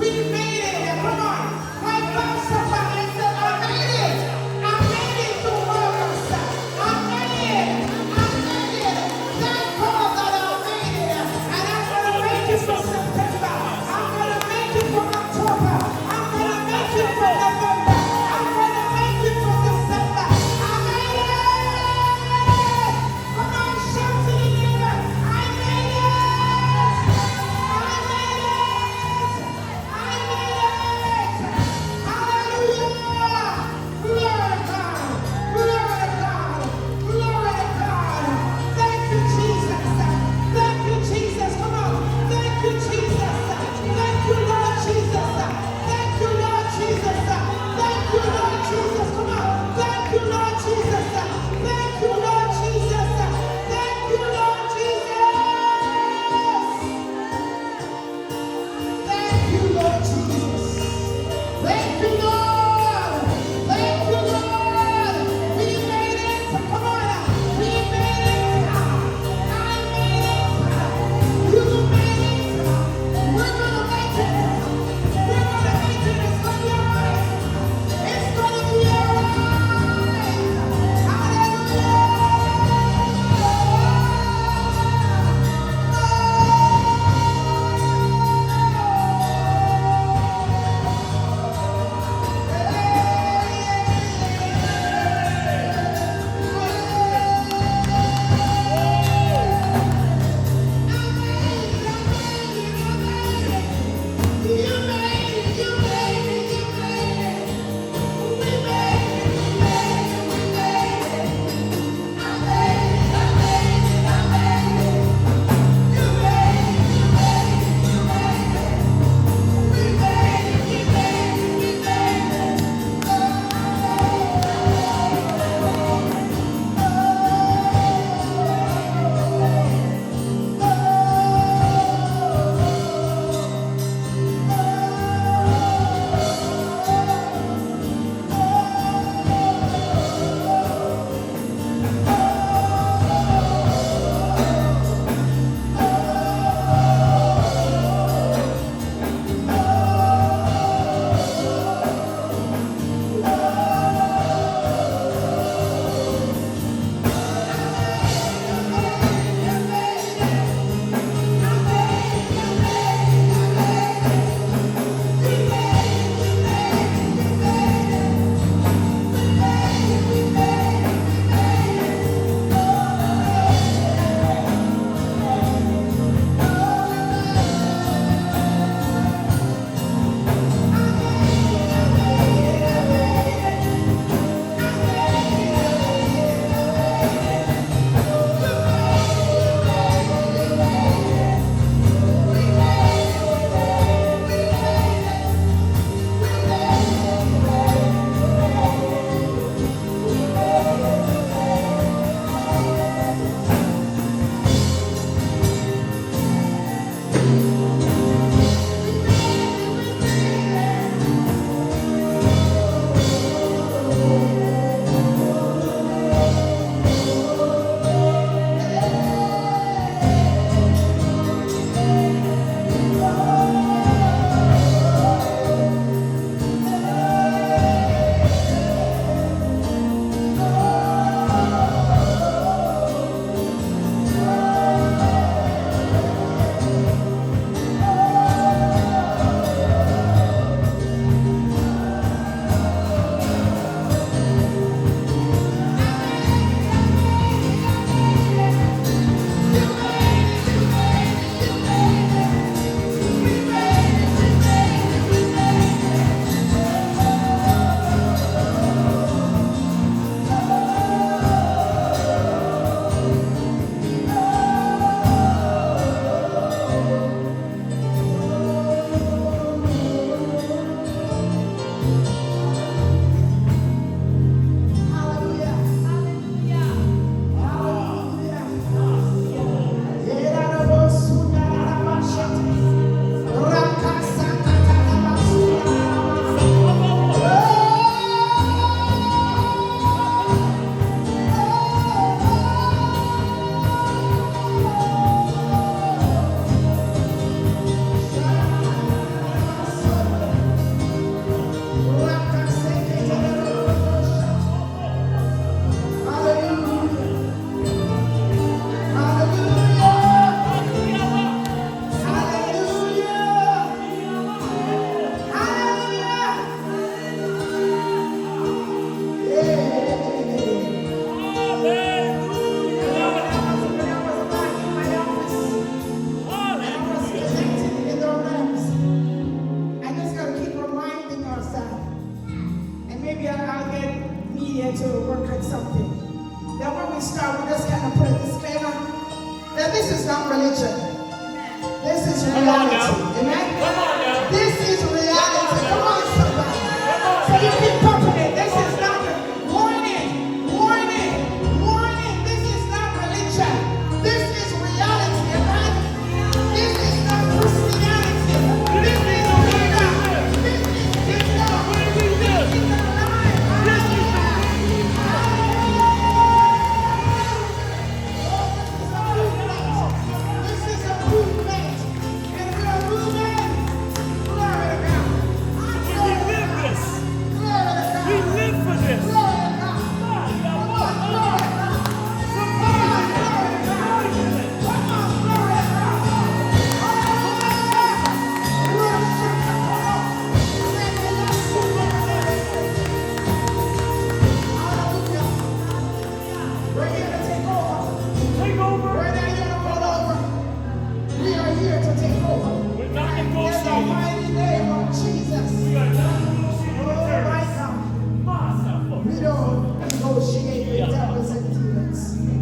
We made it. Come on. My God, Jesus. Oh my God. We don't negotiate with devils and demons.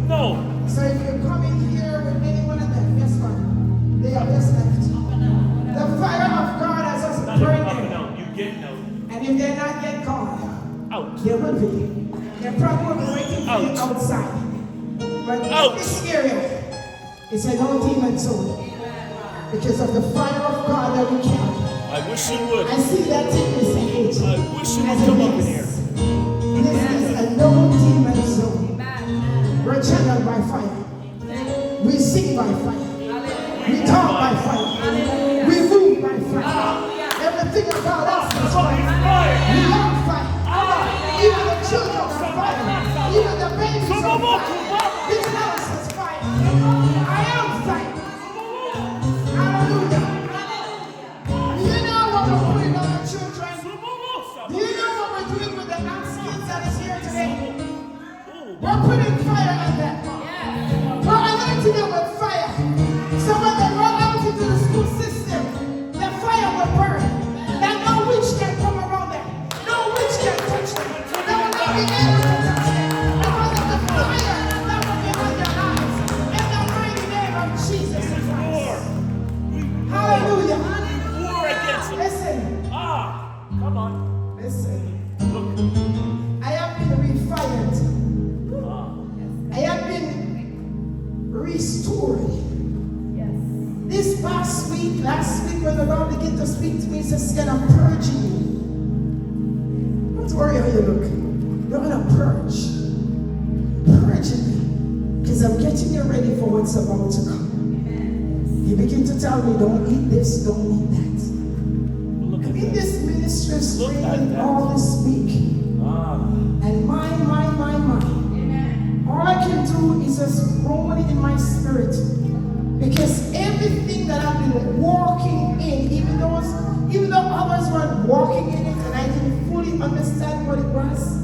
No. So if you come in here with any one of them, guess what? They are just left. The fire of God has us burning. You get no. And if they're not yet gone, out. There will be. They're probably waiting for you outside. But in this area, it's a no demon zone. Because of the fire of God that we carry. I wish you would. I see that thing, Mr. H. I wish you would come up in here. This is a no demon zone. We're channeled by fire. We sing by fire. We talk by fire. We move by fire. Everything about us is fire. We love fire. Even the children are fire. Even the babies are fire. This house is fire. I am fire. Hallelujah. Do you know what we're putting on the children? Do you know what we're doing with the non-skins that is here today? We're putting fire on them. We're anointing them with fire. So when they run out into the school system, the fire will burn. And no witch can come around them. No witch can touch them. They will not be able to touch them. Because of the fire that will be on their lives. In the mighty name of Jesus Christ. Hallelujah. War against them. Listen. Come on. Listen. Look. I have been refired. I have been restored. This past week, last week, when the Lord began to speak to me, he says, "Sceon, I'm purging you." Don't worry how you look. You're going to purge. Purging me. Because I'm getting you ready for what's about to come. He began to tell me, don't eat this, don't eat that. I'm in this ministry screaming all this week. And my. All I can do is just roll it in my spirit. Because everything that I've been walking in, even though others weren't walking in it and I didn't fully understand what it was,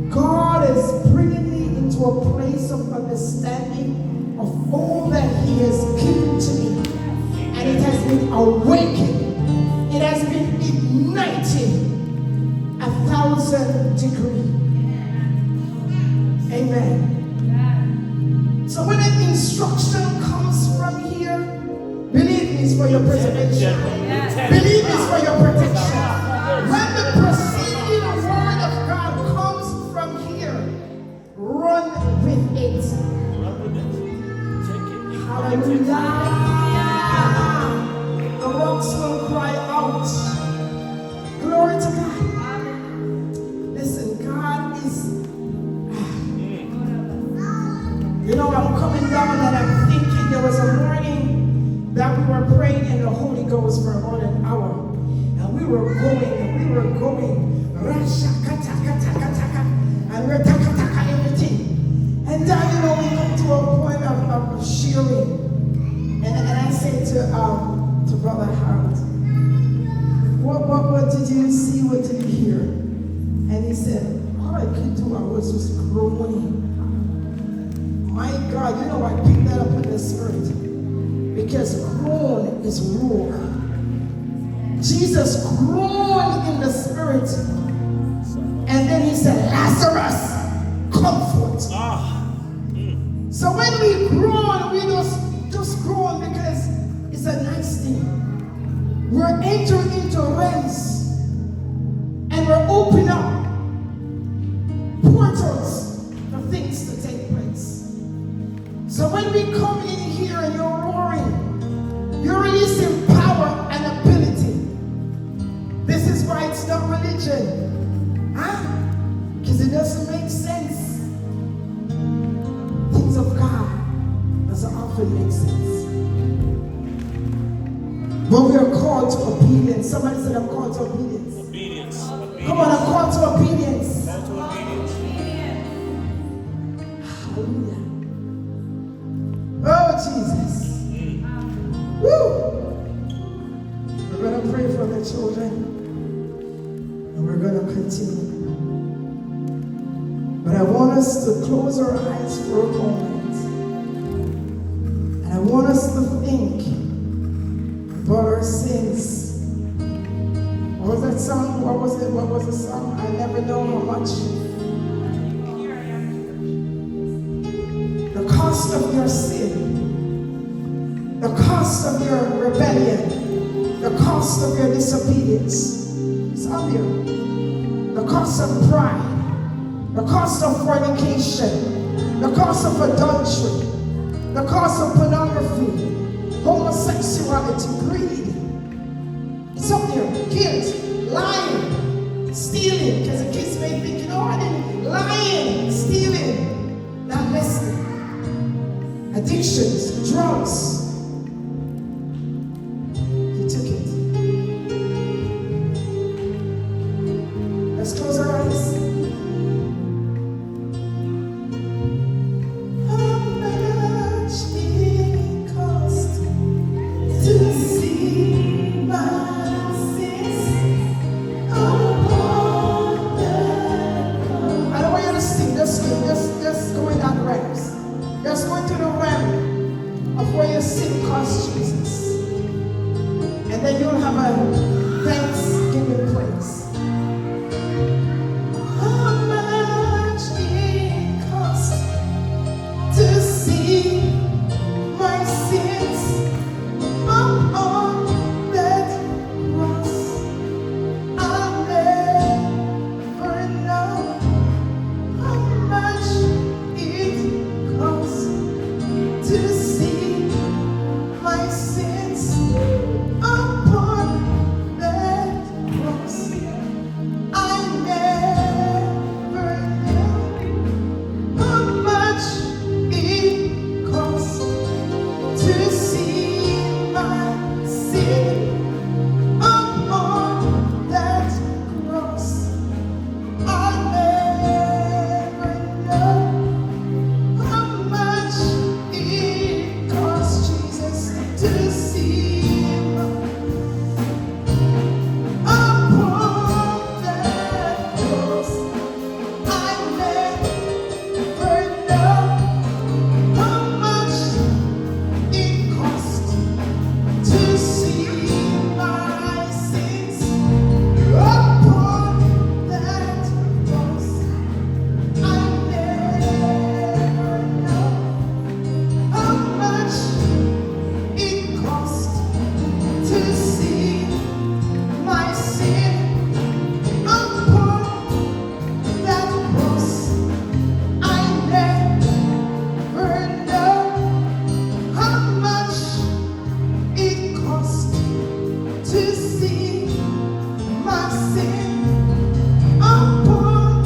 God is bringing me into a place of understanding of all that He has given to me. And it has been awakened. It has been ignited 1,000 degrees. Amen. So when an instruction comes from here, believe me, it's for your preservation. Believe me, it's for your protection. When the proceeding word of God comes from here, run with it. Hallelujah. The rocks will cry out. Glory to God. Listen, God is... You know, I'm coming down and I'm thinking there was a morning that we were praying in the Holy Ghost for about an hour. And we were going. And we were taka everything. And then, you know, we come to a point of sharing. And I said to Brother Harold, what did you see? What did you hear? And he said, all I could do, I was just groaning. My God, you know I picked that up in the spirit. Because groan is roar. Jesus groaned in the spirit. And then he said, Lazarus, come forth. So when we groan, we just groan because it's a nice thing. We're entering into realms. And we're opening up portals for things to take place. So when we come in here and you're roaring, you're releasing power and ability. This is why it's not religion. Because it doesn't make sense. Things of God doesn't often make sense. But we are called to obedience. Somebody said, I'm called to obedience. Obedience. Come on, I'm called to obedience. Called to obedience. Hallelujah. Oh, Jesus. Woo! We're going to pray for the children. And we're going to continue. But I want us to close our eyes for a moment. And I want us to think about our sins. All the the song, I never know how much. The cost of your sin, the cost of your rebellion, the cost of your disobedience. It's on you. The cost of pride, the cost of fornication, the cost of adultery, the cost of pornography, homosexuality, greed. It's up there. Guilt, lying, stealing. Because the kids may think, you know, I didn't. Lying, stealing, not listening. Addictions, drugs. He took it. Let's close our eyes. How much it cost to see my sins upon the cross? I don't want you to sing, just go in that realms. Just go into the realm of where your sin cost Jesus. And then you'll have a thanksgiving praise. How much it cost to see my sins upon that cross? I'll never know how much it costs to see my sins upon that cross. I never knew how much it costs to see my sin upon that cross. I never know how much it costs Jesus to see upon that cross. I never know how much it costs to see my sins upon that cross. I never know how much it costs to see my sin upon that cross. I never know how much it costs to see my sin upon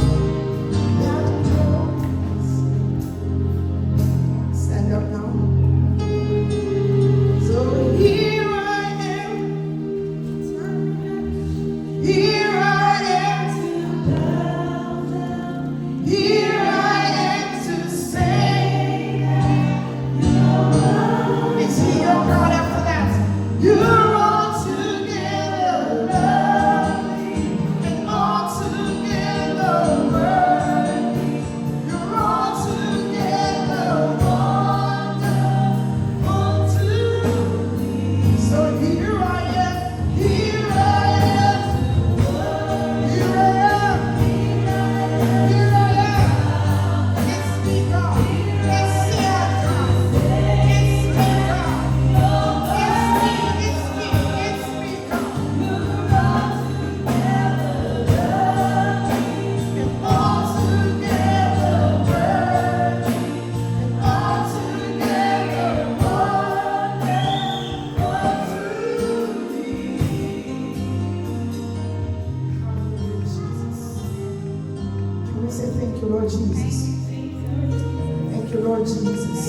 that cross. Stand up now. So here I am. Here I am. Here I am to say, is he your God after that? You're altogether lovely and altogether worthy. You're altogether wonderful to me. So here I am, here I am, here I am, here I am. It's me, God. It's Sceon, God. It's me, God. It's me, God. And altogether worthy, and altogether wonderful to thee. Hallelujah, Jesus. Can we say thank you, Lord Jesus? Thank you, Lord Jesus.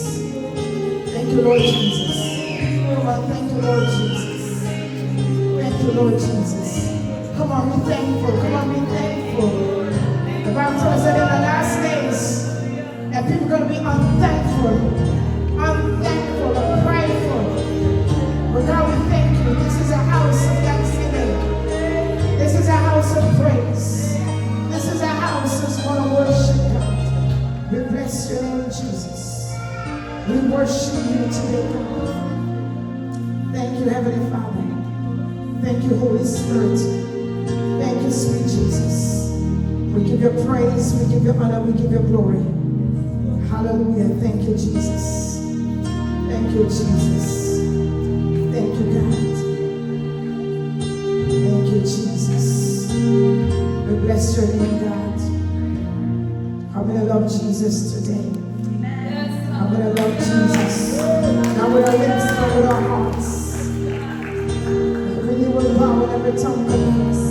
Thank you, Lord Jesus. Come on, thank you, Lord Jesus. Thank you, Lord Jesus. Come on, be thankful. Come on, be thankful. The Bible tells us that in the last days, that people are going to be unthankful, prideful. But God, we thank you. This is a house of thanksgiving. This is a house of praise. This is a house that's going to worship God. We bless your name, Jesus. We worship you today, God. Thank you, Heavenly Father. Thank you, Holy Spirit. Thank you, you, sweet Jesus. We give you praise, we give you honor, we give you glory. Hallelujah. Thank you, Jesus. Thank you, Jesus. Thank you, God. Thank you, Jesus. We bless your name, God. I'm going to love Jesus today. I'm going to love Jesus. Not with our lips, but with our hearts. Every knee will bow and every tongue confess.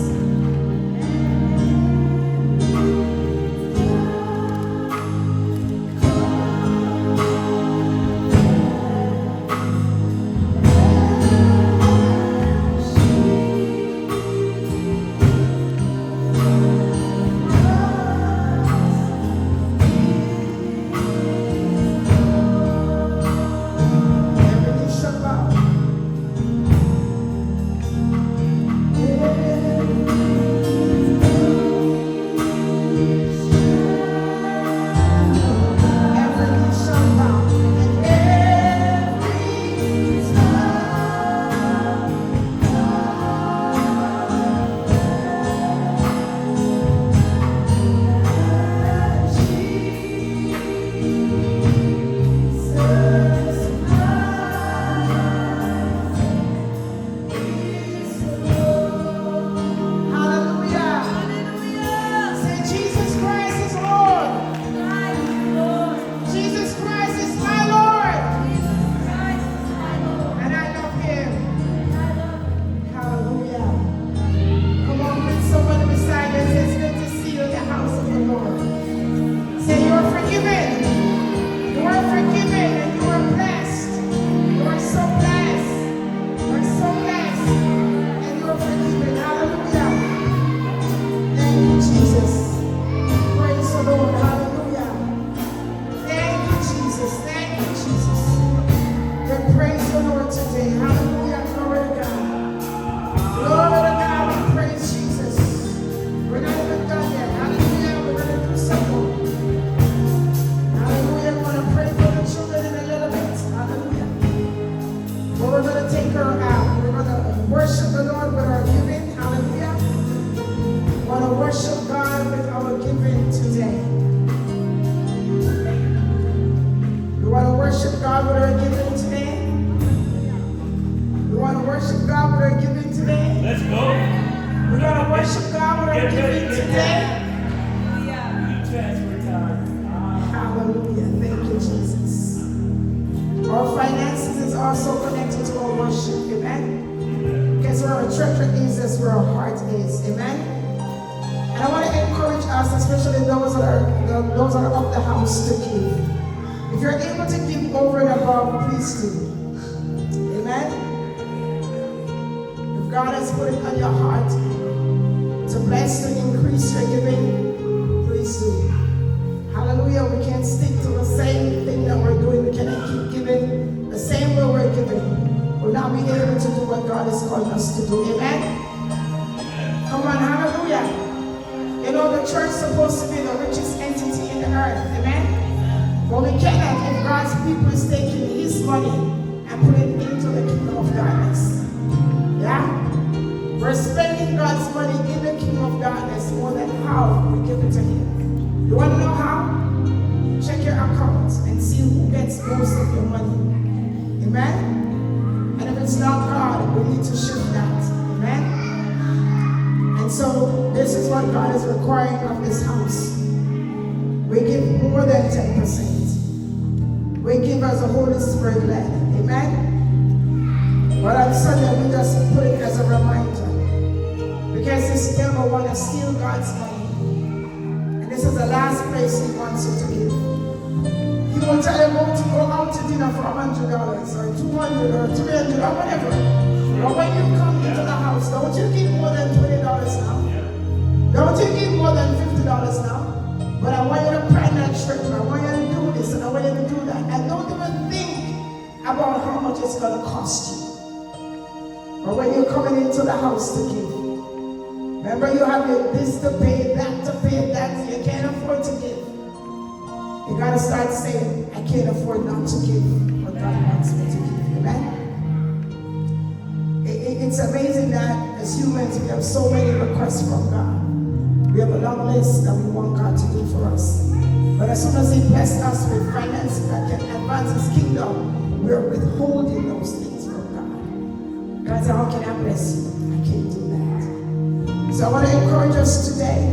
It's amazing that as humans we have so many requests from God. We have a long list that we want God to do for us. But as soon as He blesses us with finances that can advance His kingdom, we're withholding those things from God. God said, how can I bless you? I can't do that. So I want to encourage us today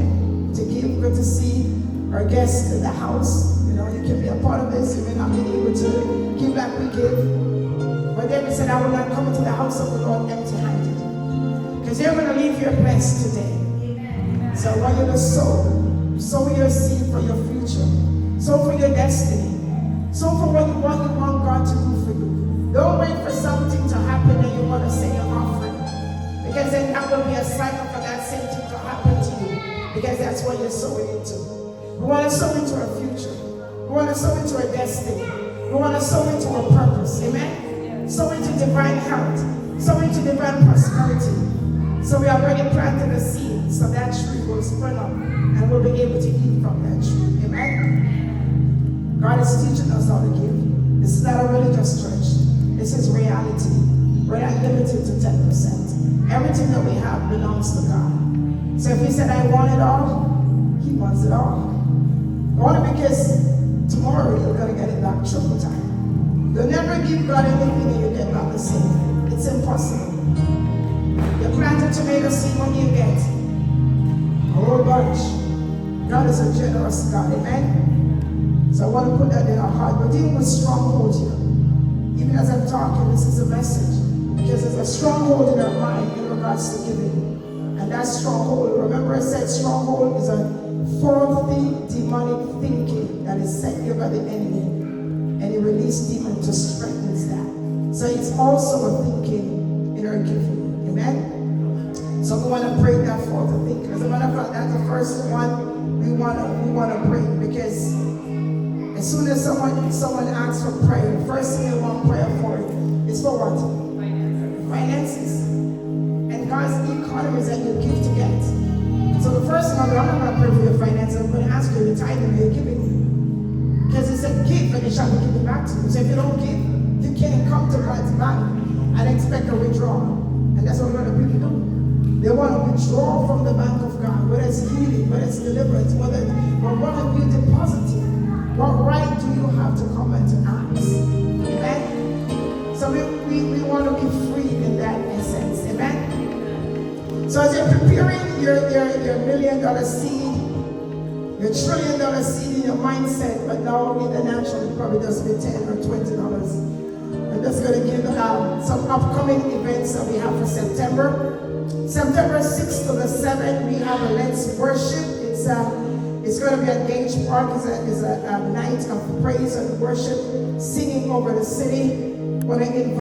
to give. Good to see our guests in the house. You know, you can be a part of this. You may not be able to give like we give. But David said, I will not come into the house of the Lord empty-handed. Because you're going to leave here blessed today. Amen. So I want you to sow your seed for your future. Sow for your destiny. Sow for what you want God to do for you. Don't wait for something to happen and you want to send your offering. Because then that will be a cycle for that same thing to happen to you. Because that's what you're sowing into. We want to sow into our future. We want to sow into our destiny. We want to sow into our purpose. Amen? Sow into divine health. Sow into divine prosperity. So we already planted a seed. So that tree will spring up. And we'll be able to eat from that tree. Amen? God is teaching us how to give. This is not a religious church. This is reality. We're not limited to 10%. Everything that we have belongs to God. So if He said, I want it all, He wants it all. Only because tomorrow you're going to get it back triple time. You'll never give God anything and you get back the same. It's impossible. You plant a tomato seed, when you get a whole bunch. God is a generous God. Amen? So I want to put that in our heart. We're dealing with strongholds here. Even as I'm talking, this is a message. Because there's a stronghold in our mind in regards to giving. And that stronghold, remember I said stronghold is a filthy, demonic thinking that is set here by the enemy. And He released demons to strengthen that. So it's also a thinking in our giving. Amen? So we want to break that faulty thinking. As a matter of fact, that's the first one we want to break. Because as soon as someone asks for prayer, the first thing they want prayer for is for what? Finances. And God's economy is that you give to get. So the first thing I'm not going to pray for your finances. I'm going to ask you the tithing that you're giving. Because He said, give and it shall be given back to you. So if you don't give, you can't come to God's bank and expect a withdrawal. And that's what a lot of people do. They want to withdraw from the bank of God, whether it's healing, whether it's deliverance, what have you deposited? What right do you have to come and to ask? Amen? So we want to be free in that essence. Amen? So as you're preparing your $1 million seed, your $1 trillion seed in your mindset, but now in the natural, it probably does be $10 or $20. I'm just going to give some upcoming events that we have for September. September 6th to the 7th, we have a Let's Worship. It's going to be at Gage Park. It's a night of praise and worship, singing over the city. When I